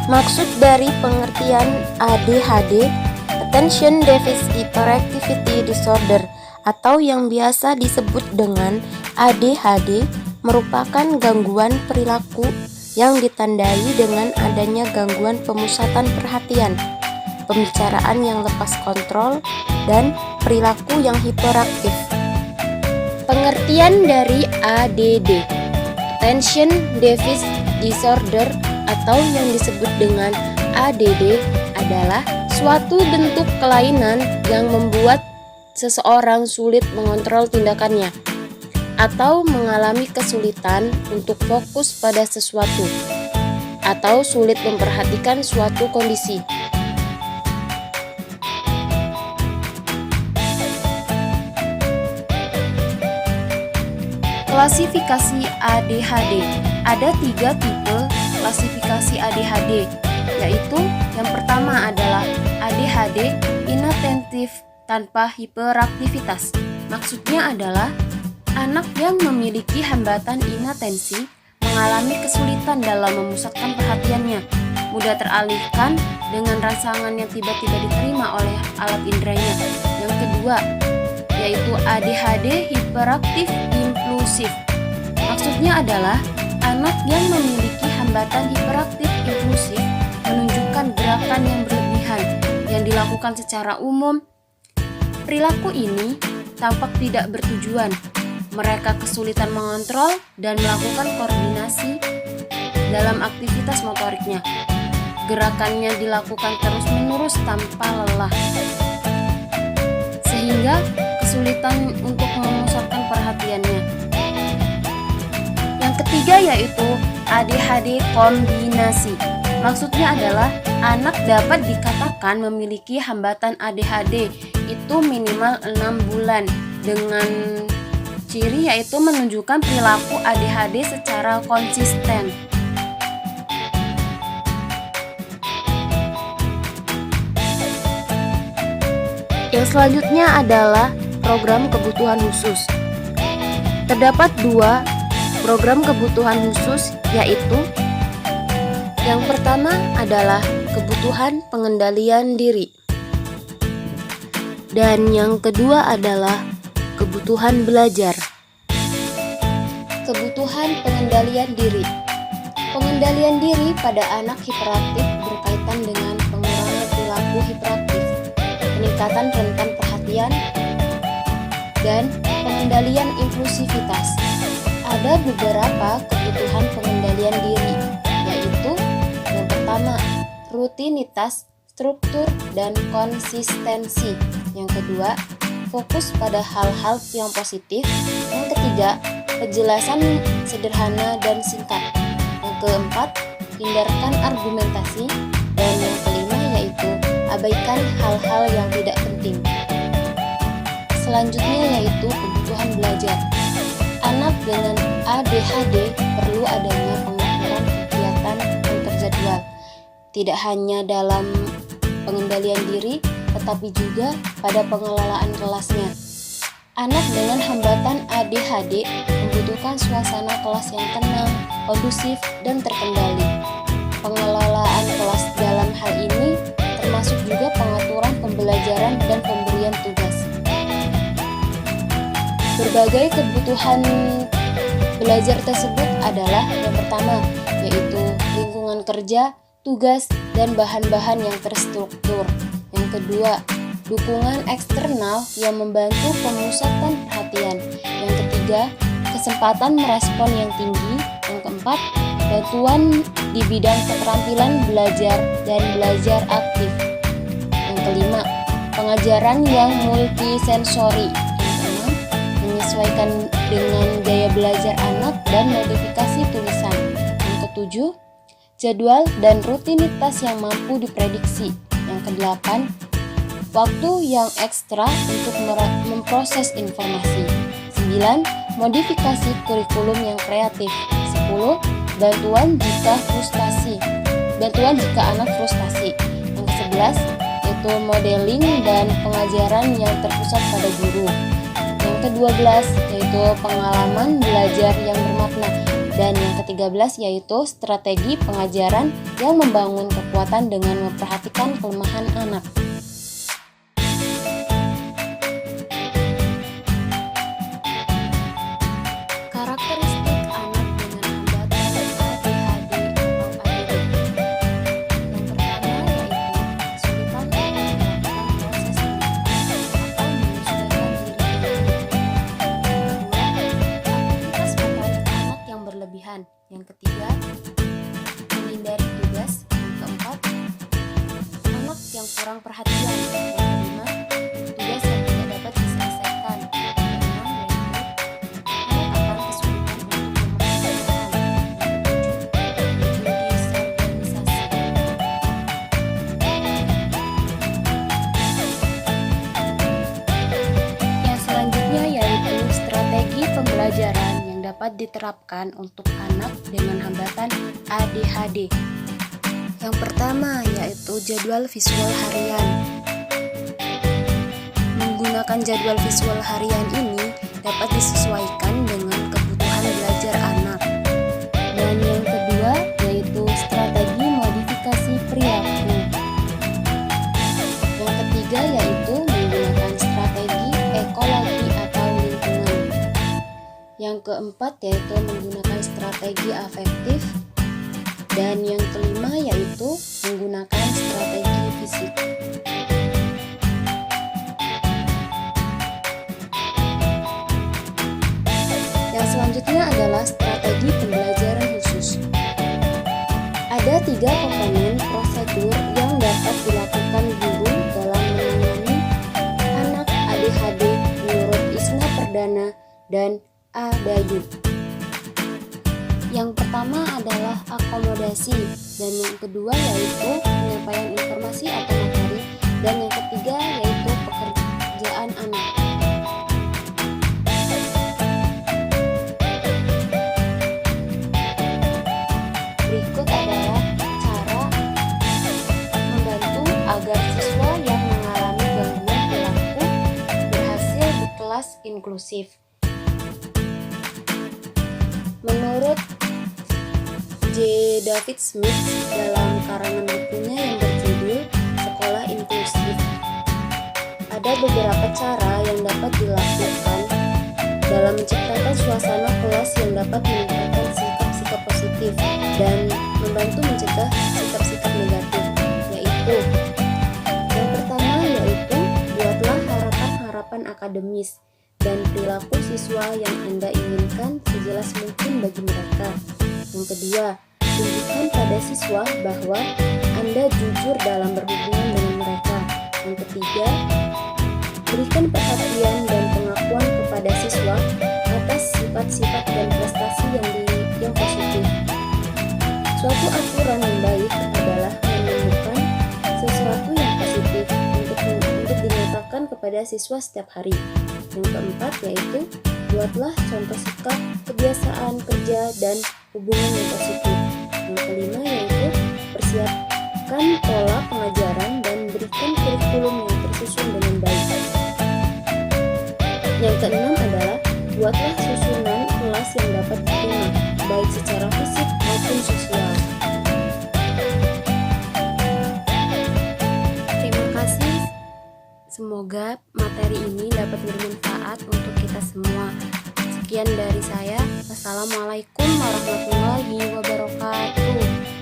Maksud dari pengertian ADHD, Attention Deficit Hyperactivity Disorder, atau yang biasa disebut dengan ADHD, merupakan gangguan perilaku yang ditandai dengan adanya gangguan pemusatan perhatian, pembicaraan yang lepas kontrol, dan perilaku yang hiperaktif. Pengertian dari ADD, Attention Deficit Disorder, atau yang disebut dengan ADD, adalah suatu bentuk kelainan yang membuat seseorang sulit mengontrol tindakannya atau mengalami kesulitan untuk fokus pada sesuatu atau sulit memperhatikan suatu kondisi. Klasifikasi ADHD. Ada 3 tipe klasifikasi ADHD, yaitu yang pertama adalah ADHD inatentif tanpa hiperaktivitas. Maksudnya adalah anak yang memiliki hambatan inatensi mengalami kesulitan dalam memusatkan perhatiannya, mudah teralihkan dengan rangsangan yang tiba-tiba diterima oleh alat inderanya. Yang kedua, yaitu ADHD hiperaktif impulsif. Maksudnya adalah anak yang memiliki hambatan hiperaktif impulsif menunjukkan gerakan yang berlebihan yang dilakukan secara umum. Perilaku ini tampak tidak bertujuan. Mereka kesulitan mengontrol dan melakukan koordinasi dalam aktivitas motoriknya. Gerakannya dilakukan terus-menerus tanpa lelah, sehingga kesulitan untuk memusatkan perhatiannya. Yang ketiga yaitu ADHD kombinasi. Maksudnya adalah anak dapat dikatakan memiliki hambatan ADHD itu minimal 6 bulan dengan ciri yaitu menunjukkan perilaku ADHD secara konsisten. Yang selanjutnya adalah program kebutuhan khusus. Terdapat 2 program kebutuhan khusus, yaitu yang pertama adalah kebutuhan pengendalian diri, dan yang kedua adalah kebutuhan belajar. Kebutuhan pengendalian diri. Pengendalian diri pada anak hiperaktif berkaitan dengan pengurangan perilaku hiperaktif, peningkatan rentan perhatian, dan pengendalian impulsivitas. Ada beberapa kebutuhan pengendalian diri, yaitu yang pertama, rutinitas, struktur, dan konsistensi. Yang kedua, fokus pada hal-hal yang positif. Yang ketiga, penjelasan sederhana dan singkat. Yang keempat, hindarkan argumentasi. Dan yang kelima yaitu abaikan hal-hal yang tidak penting. Selanjutnya yaitu kebutuhan belajar. Anak dengan ADHD perlu adanya pengaturan kegiatan yang terjadwal, tidak hanya dalam pengendalian diri, tetapi juga pada pengelolaan kelasnya. Anak dengan hambatan ADHD membutuhkan suasana kelas yang tenang, kondusif, dan terkendali. Pengelolaan kelas dalam hal ini termasuk juga pengaturan pembelajaran dan pemberian tugas. Berbagai kebutuhan belajar tersebut adalah yang pertama, yaitu lingkungan kerja, tugas, dan bahan-bahan yang terstruktur. Yang kedua, dukungan eksternal yang membantu pemusatan perhatian. Yang ketiga, kesempatan merespon yang tinggi. Yang keempat, bantuan di bidang keterampilan belajar dan belajar aktif. Yang kelima, pengajaran yang multisensori. Yang keenam, menyesuaikan dengan gaya belajar anak dan modifikasi tulisan. Yang ketujuh, jadwal dan rutinitas yang mampu diprediksi. Yang kedelapan, waktu yang ekstra untuk memproses informasi. 9. Modifikasi kurikulum yang kreatif. 10. Bantuan jika anak frustasi. Yang ke-11 yaitu modeling dan pengajaran yang terpusat pada guru. Yang ke-12 yaitu pengalaman belajar yang bermakna. Dan yang ke-13 yaitu strategi pengajaran yang membangun kekuatan dengan memperhatikan kelemahan anak. Karakteristik anak dengan hambatan ADHD atau ADD. Yang pertama yaitu kesulitan untuk melakukan proses atau menyesuaikan diri. Aktivitas motorik anak yang berlebihan. Yang ketiga, menghindari tugas. Yang keempat, anak yang kurang perhatian. Yang kelima, tugas yang tidak dapat diselesaikan. Yang keenam yaitu anak akan kesulitan untuk memperhatikan. Yang ketujuh, disorganisasi. Yang selanjutnya yaitu strategi pembelajaran yang dapat diterapkan untuk anak dengan hambatan ADHD. Yang pertama yaitu jadwal visual harian. Menggunakan jadwal visual harian ini dapat disesuaikan dengan kebutuhan belajar anak. Dan yang kedua yaitu strategi modifikasi perilaku. Yang ketiga yaitu menggunakan strategi ekologi atau lingkungan. Yang keempat yaitu menggunakan strategi afektif. Dan yang kelima yaitu menggunakan strategi fisik. Yang selanjutnya adalah strategi pembelajaran khusus. Ada 3 komponen prosedur yang dapat dilakukan guru dalam menangani anak ADHD menurut Isna Perdana dan A. Dayu. Yang pertama adalah akomodasi, dan yang kedua yaitu penyampaian informasi atau materi, dan yang ketiga yaitu pekerjaan anak. Berikut adalah cara membantu agar siswa yang mengalami gangguan perilaku berhasil di kelas inklusif. Menurut J. David Smith dalam karangan bukunya yang berjudul Sekolah Inklusif, ada beberapa cara yang dapat dilakukan dalam menciptakan suasana kelas yang dapat meningkatkan sikap-sikap positif dan membantu mencegah sikap-sikap negatif, yaitu yang pertama yaitu buatlah harapan-harapan akademis dan perilaku siswa yang Anda inginkan sejelas mungkin bagi mereka. Yang kedua, tunjukkan pada siswa bahwa Anda jujur dalam berhubungan dengan mereka. Yang ketiga, berikan perhatian dan pengakuan kepada siswa atas sifat-sifat dan prestasi yang positif. Suatu aturan yang baik adalah menemukan sesuatu yang positif untuk dinyatakan kepada siswa setiap hari. Yang keempat yaitu buatlah contoh sikap, kebiasaan kerja, dan hubungan yang positif. Yang kelima yaitu persiapkan pola pengajaran dan berikan kurikulum yang tersusun dengan baik. Yang keenam adalah buatlah susunan kelas yang dapat diterima, baik secara fisik maupun sosial. Terima kasih. Semoga materi ini dapat bermanfaat untuk kita semua. Sekian dari saya. Wassalamualaikum warahmatullahi wabarakatuh.